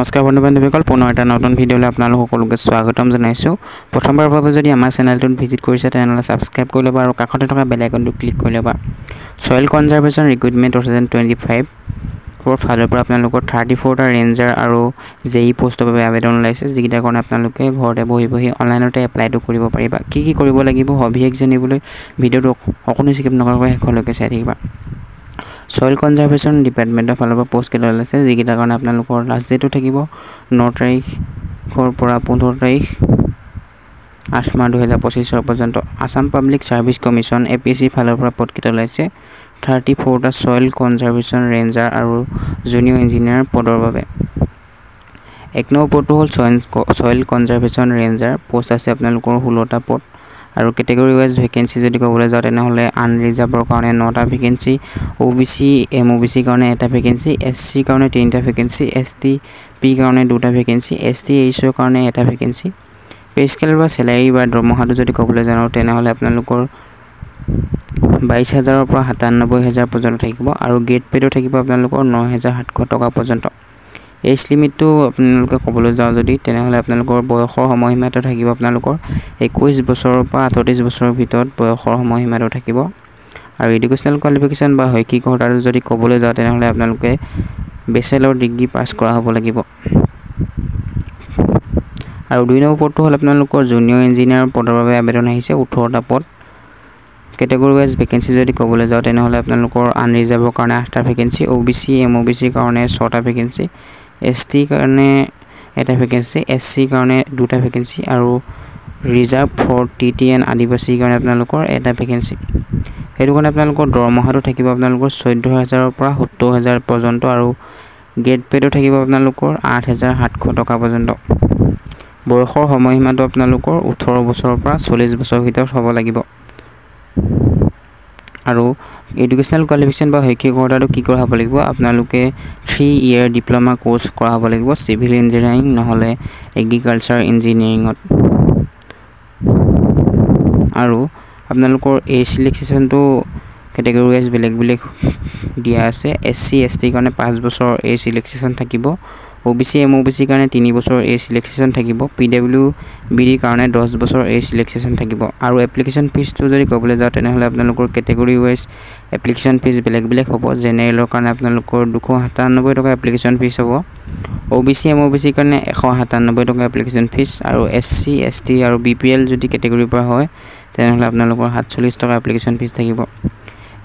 নমস্কাৰ বন্ধু বান্ধৱীসকল, পুনৰ এটা নতুন ভিডিঅ'লৈ আপোনালোক সকলোকে স্বাগতম জনাইছোঁ। প্ৰথমবাৰৰ বাবে যদি আমাৰ চেনেলটোত ভিজিট কৰিছে তেনেহ'লে ছাবস্ক্ৰাইব কৰি ল'ব আৰু কাষতে থকা বেল আইকনটো ক্লিক কৰি ল'ব। সয়েল কনজাৰভেশ্যন ৰিক্ৰুইটমেণ্ট 2025 ফালৰ পৰা আপোনালোকৰ 34টা ৰেঞ্জাৰ আৰু জেই পোষ্টৰ বাবে আবেদন ওলাইছে, যিকেইটাৰ কাৰণে আপোনালোকে ঘৰতে বহি অনলাইনতে এপ্লাইটো কৰিব পাৰিবা। কি কৰিব লাগিব সবিশেষ জানিবলৈ ভিডিঅ'টো অকণো স্কিপ নকৰাকৈ শেষলৈকে চাই থাকিবা। সয়েল কনজাৰভেশ্যন ডিপাৰ্টমেণ্টৰ ফালৰ পৰা পোষ্ট কেইটা ওলাইছে, যিকেইটাৰ কাৰণে আপোনালোকৰ লাষ্ট ডেটো থাকিব 9 তাৰিখৰ পৰা 15 তাৰিখ 8 মাহ 2025 পৰ্যন্ত। Assam public service commission APSC ফালৰ পৰা পদ কেইটা ওলাইছে 34টা সয়েল কনজাৰভেশ্যন ৰেঞ্জাৰ আৰু জুনিয়ৰ ইঞ্জিনিয়াৰ পদৰ বাবে। 1 নম্বৰ পদটো হ'ল সয়েল কনজাৰভেশ্যন ৰেঞ্জাৰ, পোষ্ট আছে আপোনালোকৰ 16টা পদ আৰু কেটেগৰী ৱাইজ ভেকেঞ্চি যদি ক'বলৈ যাওঁ তেনেহ'লে আনৰিজাৰ্ভৰ কাৰণে 9টা ভেকেঞ্চি, OBC MOBC কাৰণে 1টা ভেকেঞ্চি, SC কাৰণে 3টা ভেকেঞ্চি, STP কাৰণে 2টা ভেকেঞ্চি, STHৰ কাৰণে 1টা ভেকেঞ্চি। পে স্কেল বা চেলাৰী বা দৰমহাটো যদি ক'বলৈ যাওঁ তেনেহ'লে আপোনালোকৰ 22,000ৰ পৰা 97,000 পৰ্যন্ত থাকিব আৰু গ্ৰেড পে'টো থাকিব আপোনালোকৰ 9,700 টকা পৰ্যন্ত। এজ লিমিটটো আপোনালোকে ক'বলৈ যাওঁ যদি তেনেহ'লে আপোনালোকৰ বয়সৰ সময়সীমাটো থাকিব আপোনালোকৰ 21 বছৰৰ পৰা 38 বছৰৰ ভিতৰত বয়সৰ সময়সীমাটো থাকিব। আৰু এডুকেশ্যনেল কোৱালিফিকেশ্যন বা শৈক্ষিক অৰ্হতাটো যদি ক'বলৈ যাওঁ তেনেহ'লে আপোনালোকে বেচেলৰ ডিগ্ৰী পাছ কৰা হ'ব লাগিব। আৰু 2 নম্বৰ পদটো হ'ল আপোনালোকৰ জুনিয়ৰ ইঞ্জিনিয়াৰ পদৰ বাবে আবেদন আহিছে 18টা পদ। কেটেগৰী ৱাইজ ভেকেঞ্চি যদি ক'বলৈ যাওঁ তেনেহ'লে আপোনালোকৰ আনৰিজাৰ্ভৰ কাৰণে 8টা ভেকেঞ্চি, OBC MOBC কাৰণে 6টা ভেকেঞ্চি, ST কাৰণে 1টা ভেকেঞ্চি, SC কাৰণে 2টা ভেকেঞ্চি আৰু ৰিজাৰ্ভ ফৰ TTN আদিবাসী কাৰণে আপোনালোকৰ 1টা ভেকেঞ্চি। সেইটো কাৰণে আপোনালোকৰ দৰমহাটো থাকিব আপোনালোকৰ 14,000ৰ পৰা 70,000 পৰ্যন্ত আৰু গ্ৰেড পে'টো থাকিব আপোনালোকৰ 8,700 টকা পৰ্যন্ত। বয়সৰ সময়সীমাটো আপোনালোকৰ 18 বছৰৰ পৰা 40 বছৰৰ ভিতৰত হ'ব লাগিব। আৰু এডুকেশ্যনেল কোৱালিফিকেশ্যন বা শৈক্ষিক অৰ্হতাটো কি কৰা হ'ব লাগিব, আপোনালোকে 3 ইয়াৰ ডিপ্ল'মা কোৰ্চ কৰা হ'ব লাগিব চিভিল ইঞ্জিনিয়াৰিং নহ'লে এগ্ৰিকালচাৰ ইঞ্জিনিয়াৰিঙত। আৰু আপোনালোকৰ এই ছিলেকশ্যনটো কেটেগৰী ৱাইজ বেলেগ দিয়া আছে। SC ST কাৰণে 5 বছৰ এই ছিলেকশ্যন থাকিব, OBC MOBC কাৰণে 3 বছৰ এই ছিলেকশ্যন থাকিব, PWBD কাৰণে 10 বছৰ এই ছিলেকশ্যন থাকিব। আৰু এপ্লিকেশ্যন ফিজটো যদি ক'বলৈ যাওঁ তেনেহ'লে আপোনালোকৰ কেটেগৰী ৱাইজ এপ্লিকেশ্যন ফিজ বেলেগ হ'ব। জেনেৰেলৰ কাৰণে আপোনালোকৰ 297 টকা এপ্লিকেশ্যন ফিজ হ'ব, OBC MOBC কাৰণে 197 টকা এপ্লিকেশ্যন ফিজ আৰু SC ST আৰু BPL যদি কেটেগৰীৰ পৰা হয় তেনেহ'লে আপোনালোকৰ 47 টকা এপ্লিকেশ্যন ফিজ থাকিব।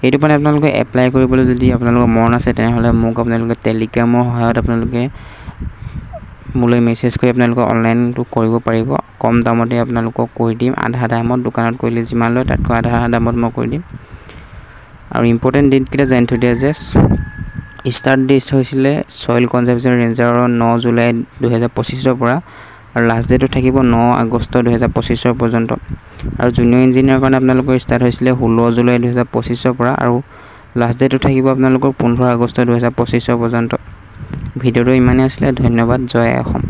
এইটো মানে আপোনালোকে এপ্লাই কৰিবলৈ যদি আপোনালোকৰ মন আছে তেনেহ'লে মোক আপোনালোকে টেলিগ্ৰামৰ সহায়ত আপোনালোকে মোলৈ মেছেজ কৰি আপোনালোকে অনলাইনটো কৰিব পাৰিব। কম দামতে আপোনালোকক কৰি দিম, আধা দামত দোকানত কৰিলে যিমান লয় তাতকৈ আধা দামত মই কৰি দিম। আৰু ইম্পৰ্টেণ্ট ডেটকেইটা জানি থৈ দিয়া যে ষ্টাৰ্ট ডেট হৈছিলে সয়েল কনজাৰভেশ্যন ৰেঞ্জাৰৰ 9 জুলাই 2025 পৰা আৰু লাষ্ট ডেটো থাকিব 9 আগষ্ট 2025 পৰ্যন্ত। আৰু জুনিয়ৰ ইঞ্জিনিয়াৰৰ কাৰণে আপোনালোকৰ ষ্টাৰ্ট হৈছিলে 16 জুলাই 2025 পৰা আৰু লাষ্ট ডেটো থাকিব আপোনালোকৰ 15 আগষ্ট 2025 পৰ্যন্ত। ভিডিঅ'টো ইমানেই আছিলে, ধন্যবাদ। জয় অসম।